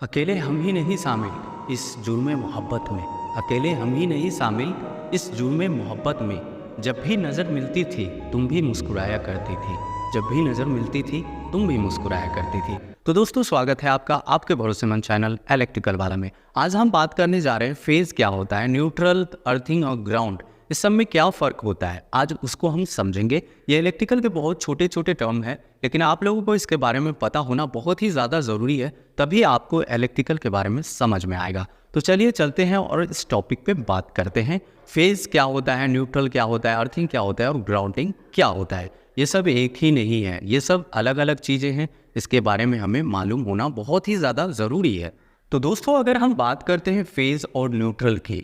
अकेले हम ही नहीं शामिल इस जुर्म मोहब्बत में। अकेले हम ही नहीं शामिल इस जुर्म मोहब्बत में। जब भी नज़र मिलती थी तुम भी मुस्कुराया करती थी। जब भी नज़र मिलती थी तुम भी मुस्कुराया करती थी। तो दोस्तों, स्वागत है आपका आपके भरोसेमंद चैनल इलेक्ट्रिकल वाला में। आज हम बात करने जा रहे हैं फेज़ क्या होता है, न्यूट्रल, अर्थिंग और ग्राउंड, इस सब में क्या फ़र्क होता है, आज उसको हम समझेंगे। ये इलेक्ट्रिकल के बहुत छोटे छोटे टर्म है, लेकिन आप लोगों को इसके बारे में पता होना बहुत ही ज़्यादा ज़रूरी है, तभी आपको इलेक्ट्रिकल के बारे में समझ में आएगा। तो चलिए चलते हैं और इस टॉपिक पे बात करते हैं। फेज़ क्या होता है, न्यूट्रल क्या होता है, अर्थिंग क्या होता है और ग्राउंडिंग क्या होता है। ये सब एक ही नहीं है, ये सब अलग अलग चीज़ें हैं। इसके बारे में हमें मालूम होना बहुत ही ज़्यादा ज़रूरी है। तो दोस्तों, अगर हम बात करते हैं फेज़ और न्यूट्रल की,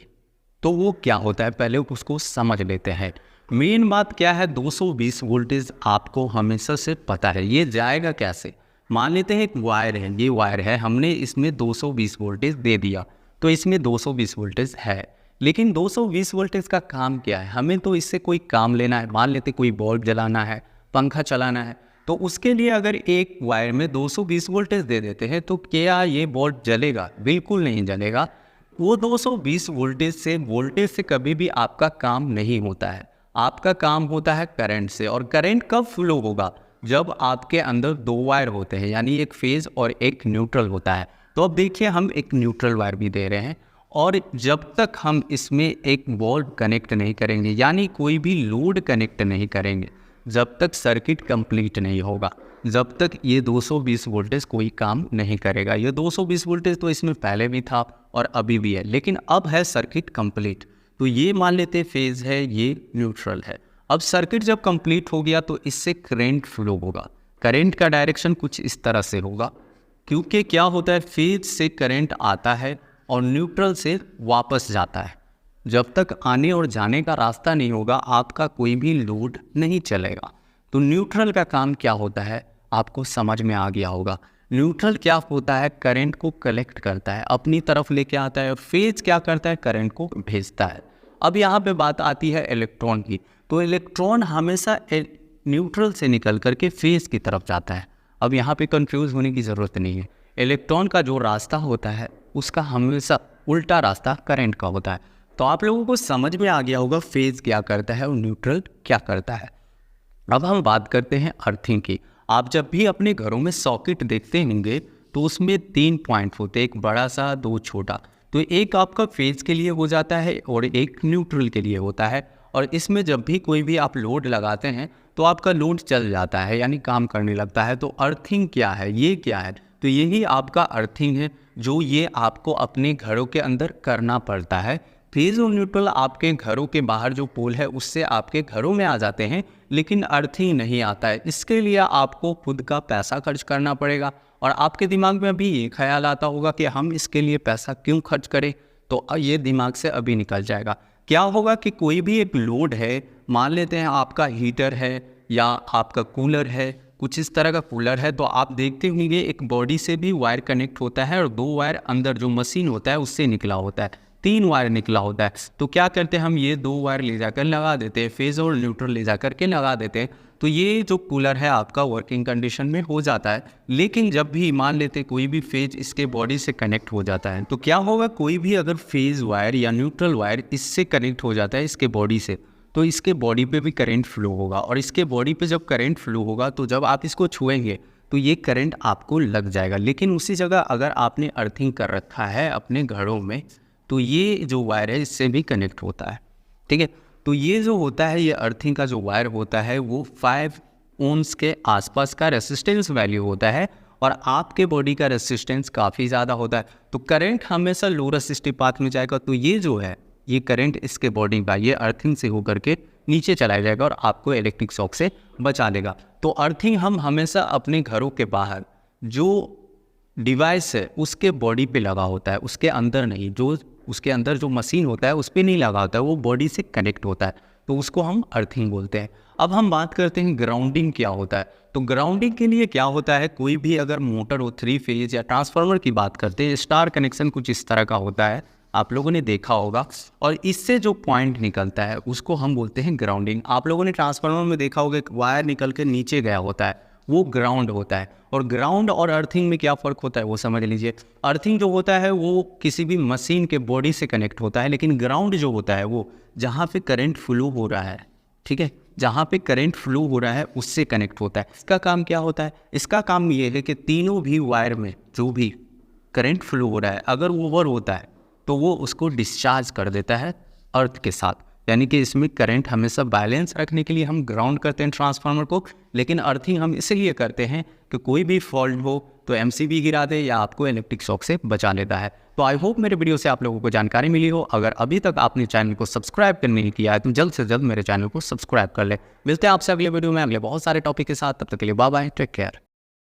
तो वो क्या होता है पहले उसको समझ लेते हैं। मेन बात क्या है, 220 वोल्टेज आपको हमेशा से पता है, ये जाएगा कैसे। मान लेते हैं एक वायर है, ये वायर है, हमने इसमें 220 वोल्टेज दे दिया, तो इसमें 220 वोल्टेज है। लेकिन 220 वोल्टेज का काम क्या है, हमें तो इससे कोई काम लेना है। मान लेते कोई बल्ब जलाना है, पंखा चलाना है, तो उसके लिए अगर एक वायर में 220 वोल्टेज दे देते हैं, तो क्या ये बल्ब जलेगा? बिल्कुल नहीं जलेगा। वो 220 वोल्टेज से कभी भी आपका काम नहीं होता है। आपका काम होता है करंट से। और करंट कब फ्लो होगा? जब आपके अंदर दो वायर होते हैं, यानी एक फेज और एक न्यूट्रल होता है। तो अब देखिए, हम एक न्यूट्रल वायर भी दे रहे हैं, और जब तक हम इसमें एक वोल्ट कनेक्ट नहीं करेंगे, यानी कोई भी लोड कनेक्ट नहीं करेंगे, जब तक सर्किट कंप्लीट नहीं होगा, जब तक ये 220 वोल्टेज कोई काम नहीं करेगा। ये 220 वोल्टेज तो इसमें पहले भी था और अभी भी है, लेकिन अब है सर्किट कंप्लीट। तो ये मान लेते फेज है, ये न्यूट्रल है। अब सर्किट जब कंप्लीट हो गया तो इससे करंट फ्लो होगा। करंट का डायरेक्शन कुछ इस तरह से होगा, क्योंकि क्या होता है, फेज से करंट आता है और न्यूट्रल से वापस जाता है। जब तक आने और जाने का रास्ता नहीं होगा, आपका कोई भी लोड नहीं चलेगा। तो न्यूट्रल का काम क्या होता है, आपको समझ में आ गया होगा। न्यूट्रल क्या होता है, करंट को कलेक्ट करता है, अपनी तरफ लेके आता है। और फेज क्या करता है, करंट को भेजता है। अब यहाँ पे बात आती है इलेक्ट्रॉन की। तो इलेक्ट्रॉन हमेशा न्यूट्रल से निकल करके फेज की तरफ जाता है। अब यहाँ पे कंफ्यूज होने की ज़रूरत नहीं है। इलेक्ट्रॉन का जो रास्ता होता है, उसका हमेशा उल्टा रास्ता करंट का होता है। तो आप लोगों को समझ में आ गया होगा फेज क्या करता है और न्यूट्रल क्या करता है। अब हम बात करते हैं अर्थिंग की। आप जब भी अपने घरों में सॉकेट देखते होंगे, तो उसमें 3 पॉइंट होते हैं, एक बड़ा सा, 2 छोटा। तो एक आपका फेज के लिए हो जाता है और एक न्यूट्रल के लिए होता है। और इसमें जब भी कोई भी आप लोड लगाते हैं, तो आपका लोड चल जाता है, यानी काम करने लगता है। तो अर्थिंग क्या है, ये क्या है? तो यही आपका अर्थिंग है, जो ये आपको अपने घरों के अंदर करना पड़ता है। फेज और न्यूट्रल आपके घरों के बाहर जो पोल है, उससे आपके घरों में आ जाते हैं, लेकिन अर्थिंग नहीं आता है। इसके लिए आपको खुद का पैसा खर्च करना पड़ेगा। और आपके दिमाग में अभी ये ख्याल आता होगा कि हम इसके लिए पैसा क्यों खर्च करें, तो ये दिमाग से अभी निकल जाएगा। क्या होगा कि कोई भी एक लोड है, मान लेते हैं आपका हीटर है या आपका कूलर है, कुछ इस तरह का कूलर है, तो आप देखते होंगे एक बॉडी से भी वायर कनेक्ट होता है और 2 वायर अंदर जो मशीन होता है उससे निकला होता है, 3 वायर निकला होता है। तो क्या करते हैं, हम ये 2 वायर ले जाकर लगा देते हैं, फेज और न्यूट्रल ले जाकर के लगा देते हैं। तो ये जो कूलर है आपका वर्किंग कंडीशन में हो जाता है। लेकिन जब भी मान लेते कोई भी फेज इसके बॉडी से कनेक्ट हो जाता है, तो क्या होगा, कोई भी अगर फेज वायर या न्यूट्रल वायर इससे कनेक्ट हो जाता है, इसके बॉडी से, तो इसके बॉडी पे भी करंट फ्लो होगा। और इसके बॉडी पे जब करंट फ्लो होगा, तो जब आप इसको छुएंगे तो ये करंट आपको लग जाएगा। लेकिन उसी जगह अगर आपने अर्थिंग कर रखा है अपने घरों में, तो ये जो वायर है इससे भी कनेक्ट होता है। ठीक है, तो ये जो होता है, ये अर्थिंग का जो वायर होता है, वो 5 ओम्स के आसपास का रेसिस्टेंस वैल्यू होता है। और आपके बॉडी का रेसिस्टेंस काफ़ी ज़्यादा होता है, तो करंट हमेशा लो रेसिस्टिव पाथ में जाएगा। तो ये जो है, ये करंट इसके बॉडी का, ये अर्थिंग से होकर के नीचे चला जाएगा और आपको इलेक्ट्रिक शॉक से बचा लेगा। तो अर्थिंग हम हमेशा अपने घरों के बाहर जो डिवाइस है उसके बॉडी पे लगा होता है, उसके अंदर नहीं। जो उसके अंदर जो मशीन होता है उस पर नहीं लगा होता है, वो बॉडी से कनेक्ट होता है, तो उसको हम अर्थिंग बोलते हैं। अब हम बात करते हैं ग्राउंडिंग क्या होता है। तो ग्राउंडिंग के लिए क्या होता है, कोई भी अगर मोटर हो, 3 फेज या ट्रांसफार्मर की बात करते हैं, स्टार कनेक्शन कुछ इस तरह का होता है, आप लोगों ने देखा होगा। और इससे जो पॉइंट निकलता है उसको हम बोलते हैं ग्राउंडिंग। आप लोगों ने ट्रांसफार्मर में देखा होगा, एक वायर निकल के नीचे गया होता है, वो ग्राउंड होता है। और ग्राउंड और अर्थिंग में क्या फ़र्क होता है वो समझ लीजिए। अर्थिंग जो होता है वो किसी भी मशीन के बॉडी से कनेक्ट होता है, लेकिन ग्राउंड जो होता है वो जहाँ पे करंट फ्लो हो रहा है, ठीक है, जहाँ पे करंट फ्लो हो रहा है उससे कनेक्ट होता है। इसका काम क्या होता है? इसका काम ये है कि तीनों भी वायर में जो भी करंट फ्लो हो रहा है अगर ओवर होता है तो वो उसको डिस्चार्ज कर देता है अर्थ के साथ। यानी कि इसमें करंट हमेशा बैलेंस रखने के लिए हम ग्राउंड करते हैं ट्रांसफार्मर को, लेकिन अर्थिंग हम इसलिए करते हैं कि कोई भी फॉल्ट हो तो एमसीबी गिरा दे या आपको इलेक्ट्रिक शॉक से बचा लेता है। तो आई होप मेरे वीडियो से आप लोगों को जानकारी मिली हो। अगर अभी तक आपने चैनल को सब्सक्राइब करने नहीं किया है तो जल्द से जल्द मेरे चैनल को सब्सक्राइब कर ले। मिलते हैं आपसे अगले वीडियो में अगले बहुत सारे टॉपिक के साथ। तब तक के लिए बाय बाय, टेक केयर।